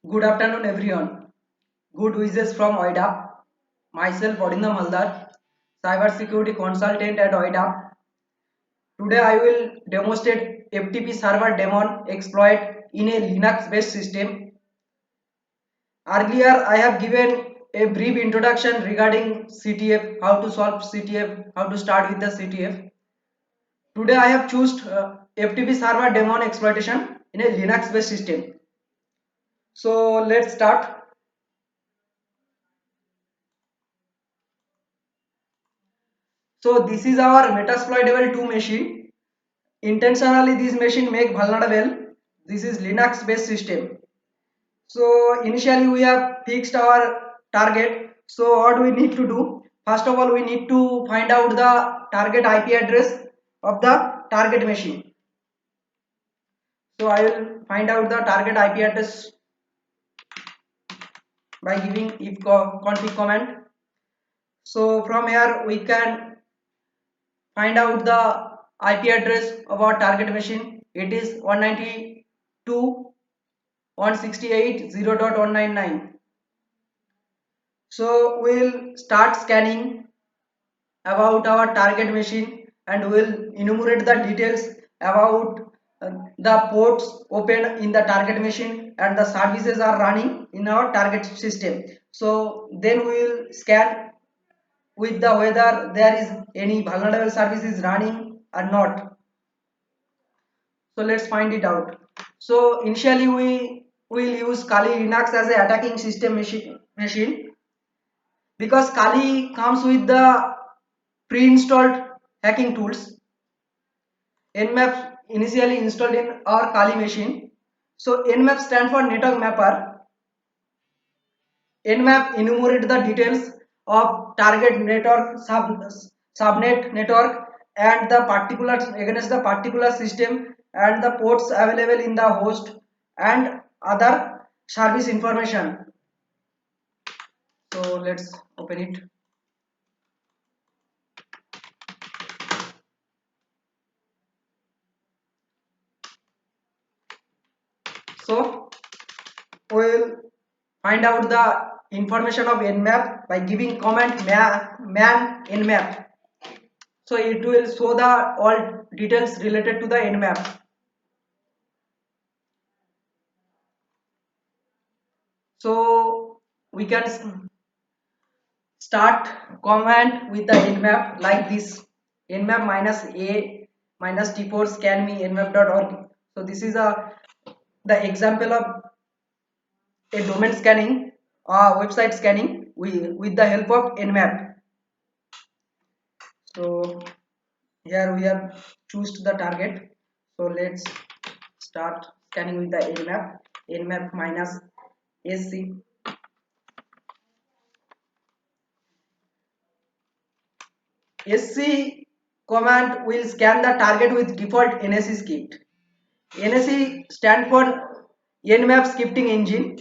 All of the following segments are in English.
Good afternoon, everyone. Good wishes from OIDA. Myself, Odinam Haldar, cybersecurity consultant at OIDA. Today, I will demonstrate FTP server daemon exploit in a Linux-based system. Earlier, I have given a brief introduction regarding CTF, how to solve CTF, how to start with the CTF. Today, I have chosen FTP server daemon exploitation in a Linux-based system. So, let's start. So this is our Metasploitable 2 machine. Intentionally this machine make vulnerable. This is Linux based system. So initially we have fixed our target. So what we need to do? First of all we need to find out the target IP address of the target machine. So I will find out the target IP address by giving if config command. So from here we can find out the IP address of our target machine. It is 192.168.0.199. So we'll start scanning about our target machine and we'll enumerate the details about the ports open in the target machine and the services are running in our target system. So then we will scan with the whether there is any vulnerable service is running or not. So let's find it out. So initially we will use Kali Linux as a attacking system machine because Kali comes with the pre-installed hacking tools. Nmap initially installed in our Kali machine. So Nmap stands for network mapper. Nmap enumerate the details of target network, subnet network and the particular against the particular system and the ports available in the host and other service information. So let's open it. So we'll find out the information of nmap by giving command man nmap. So it will show the all details related to the nmap. So we can start command with the nmap like this: nmap minus a minus t4 scan me nmap.org. So this is the example of a domain scanning website scanning with the help of nmap. So here we have choose the target. So let's start scanning with the nmap minus sc. SC command will scan the target with default NSE script. NSE stand for Nmap scripting engine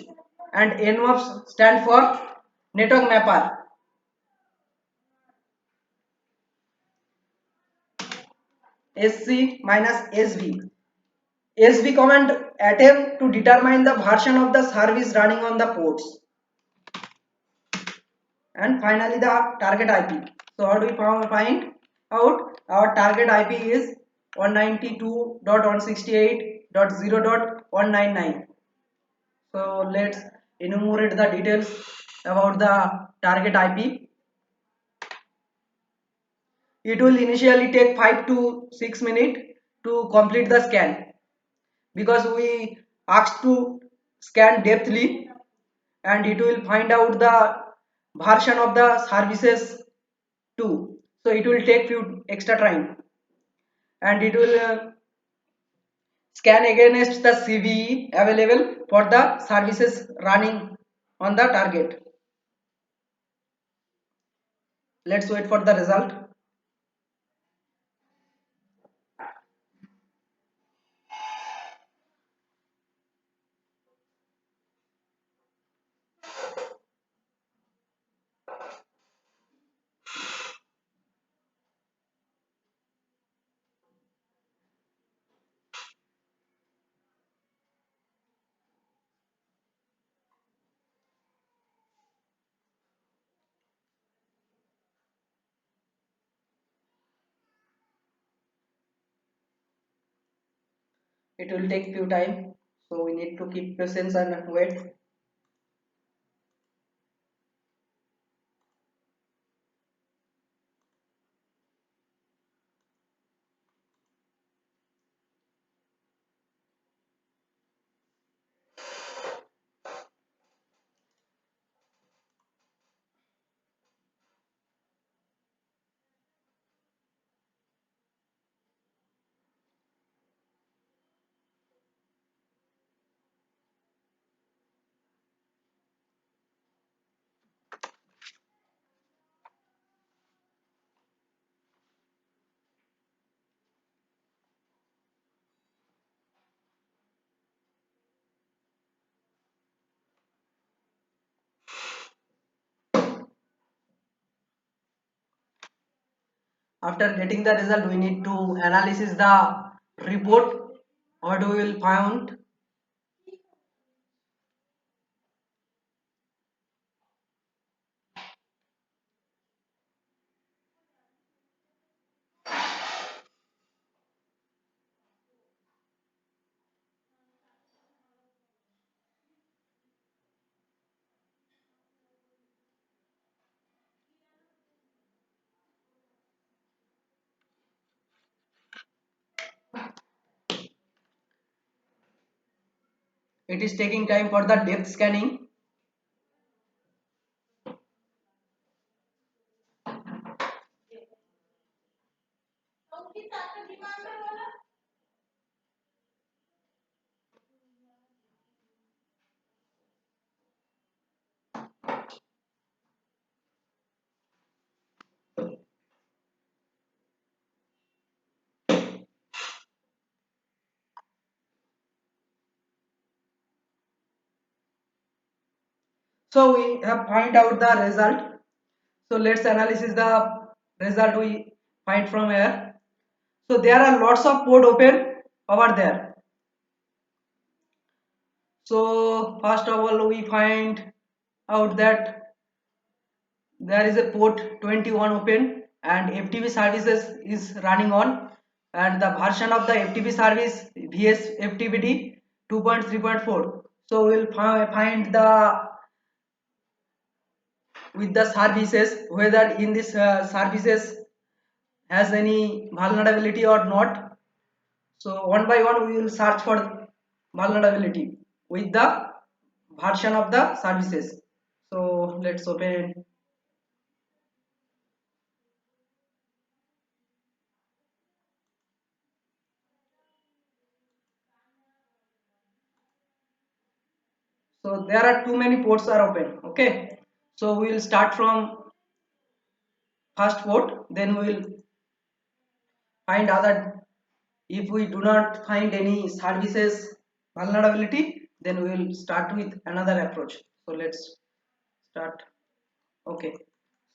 and Nmap stand for network mapper. SC minus SV. SV command attempt to determine the version of the service running on the ports. And finally the target IP. So how do we find out? Our target IP is 192.168.0.199. So let's enumerate the details about the target IP. It will initially take 5 to 6 minutes to complete the scan because we asked to scan depthly and it will find out the version of the services too. So it will take few extra time and it will scan against the CVE available for the services running on the target. Let's wait for the result. It will take few time, so we need to keep patience and wait. After getting the result, we need to analysis the report. What we will find, it is taking time for the depth scanning. So we have find out the result. So let's analysis the result we find from here. So there are lots of port open over there. So first of all we find out that there is a port 21 open and FTP services is running on, and the version of the FTP service VS FTPD 2.3.4. So we'll find the with the services whether in this services has any vulnerability or not. So one by one we will search for vulnerability with the version of the services. So let's open. So there are too many ports are open. Okay. So we will start from first port, then we will find other. If we do not find any services vulnerability, then we will start with another approach. So let's start. Okay.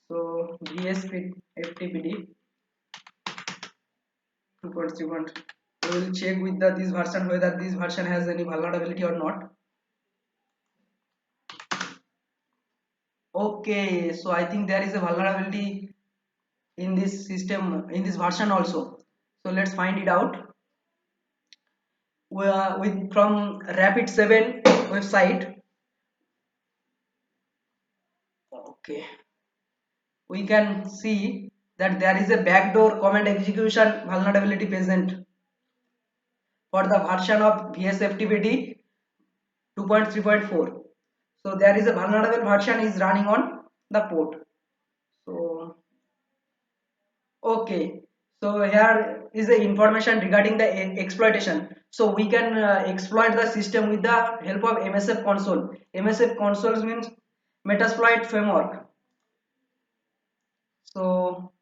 So VSP FTPD 2.31. We will check with the this version whether this version has any vulnerability or not. Okay, so I think there is a vulnerability in this system in this version also. So let's find it out. With from Rapid 7 website. Okay, we can see that there is a backdoor command execution vulnerability present for the version of VSFTPD 2.3.4. So there is a vulnerable version is running on the port. So okay, so here is the information regarding the exploitation. So we can exploit the system with the help of MSF console. MSF consoles means Metasploit framework. So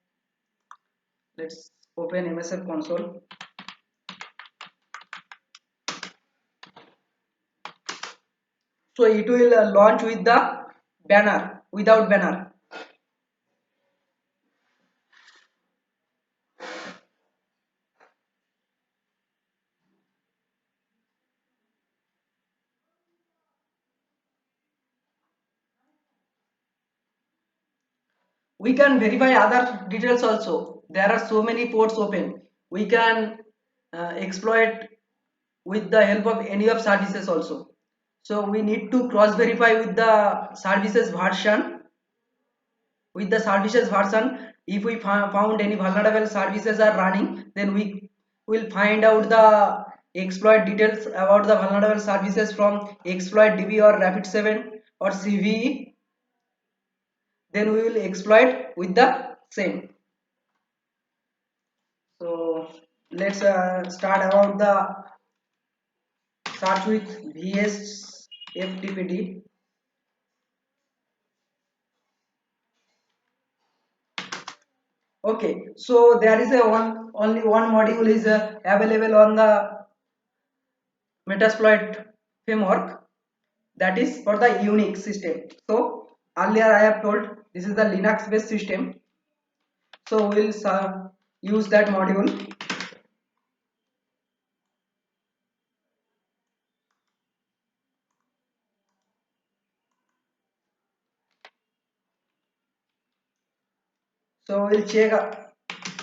let's open MSF console. So it will launch with the banner, without banner. We can verify other details also. There are so many ports open. We can exploit with the help of any of services also. So we need to cross verify with the services version. With the services version, if we found any vulnerable services are running, then we will find out the exploit details about the vulnerable services from exploit db or rapid7 or cve. Then we will exploit with the same. So let's start about the start with vsftpd. Okay, so there is a one only one module is available on the metasploit framework, that is for the Unix system. So earlier I have told this is the Linux based system, so we'll use that module. So we'll check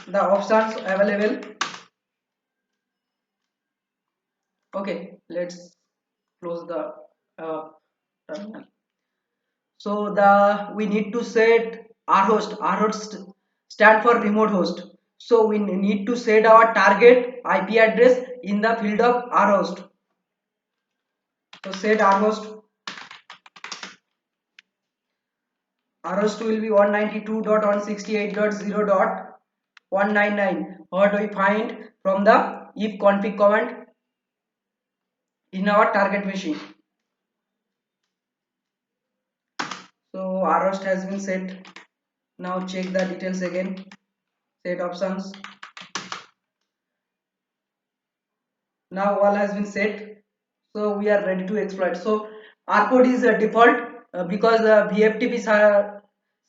the options available. Okay, let's close the terminal. So the we need to set rhost. Rhost stand for remote host. So we need to set our target IP address in the field of rhost. So set rhost. Rhost will be 192.168.0.199. What we find from the if config command in our target machine. So rhost has been set. Now check the details again. Set options. Now all has been set, so we are ready to exploit. So R code is default because VFTP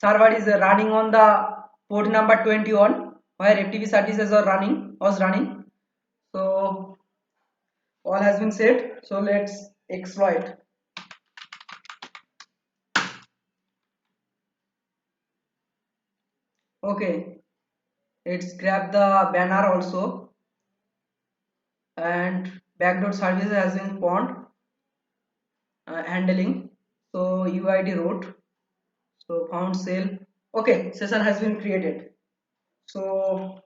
server is running on the port number 21 where FTP services are running was running. So all has been set, so let's exploit. Okay, let's grab the banner also, and backdoor service has been spawned, handling. So UID root, so found cell. Okay, session has been created. So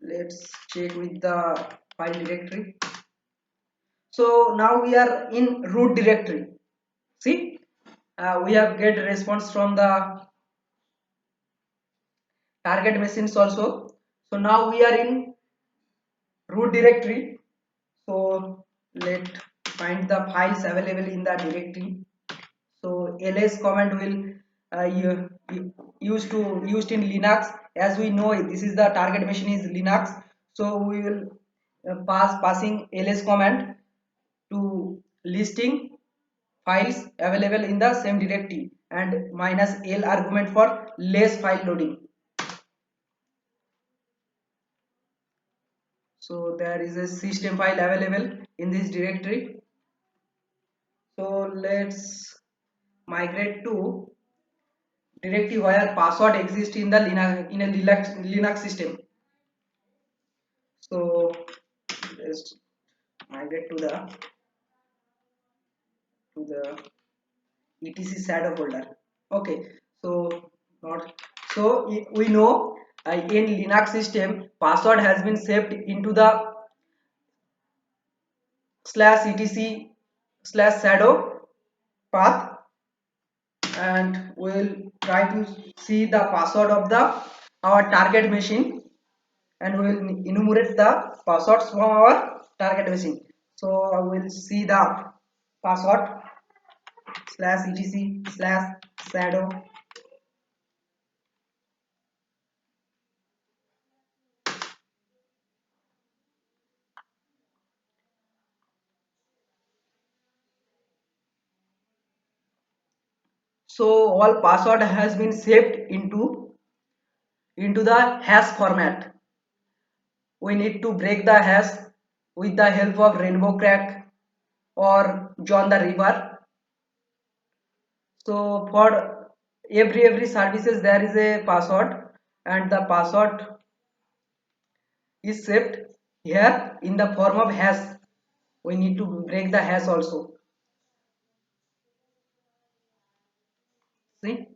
let's check with the file directory. So now we are in root directory. See, we have get response from the target machines also. So now we are in root directory. So let find the files available in the directory. So ls command will used in Linux. As we know, this is the target machine is Linux. So we will passing ls command to listing files available in the same directory and minus l argument for less file loading. So there is a system file available in this directory. So let's migrate to directory where password exists in the Linux system. So let's migrate to the etc shadow folder. Okay, so not so we know in Linux system password has been saved into the /etc/shadow path, and we'll try to see the password of the our target machine, and we will enumerate the passwords from our target machine. So I will see the password /etc/shadow. So all password has been saved into the hash format. We need to break the hash with the help of rainbow crack or John the Ripper. So for every services there is a password, and the password is saved. here in the form of hash. We need to break the hash also. See,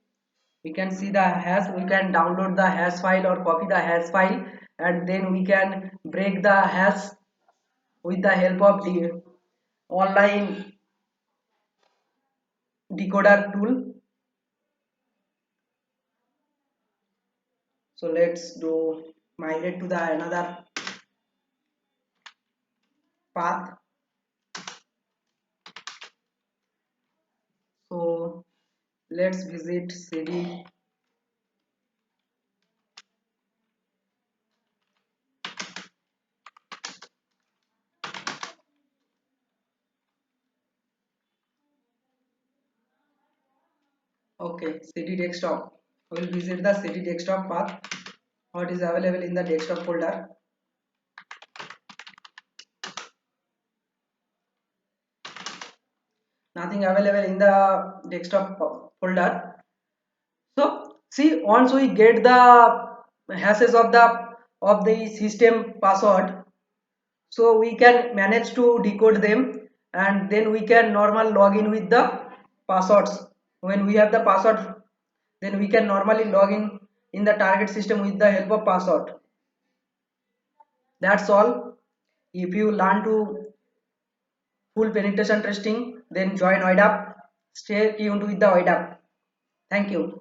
we can see the hash. We can download the hash file or copy the hash file, and then we can break the hash with the help of the online decoder tool. So let's do migrate to the another path. So let's visit cd. Okay, cd desktop. We'll visit the cd desktop path. What is available in the desktop folder? Nothing available in the desktop folder. So see, once we get the hashes of the system password, so we can manage to decode them, and then we can normal log in with the passwords. When we have the password, then we can normally log in the target system with the help of password. That's all. If you learn to full penetration testing, then join OIDAP. Stay tuned with the OIDAP. Thank you.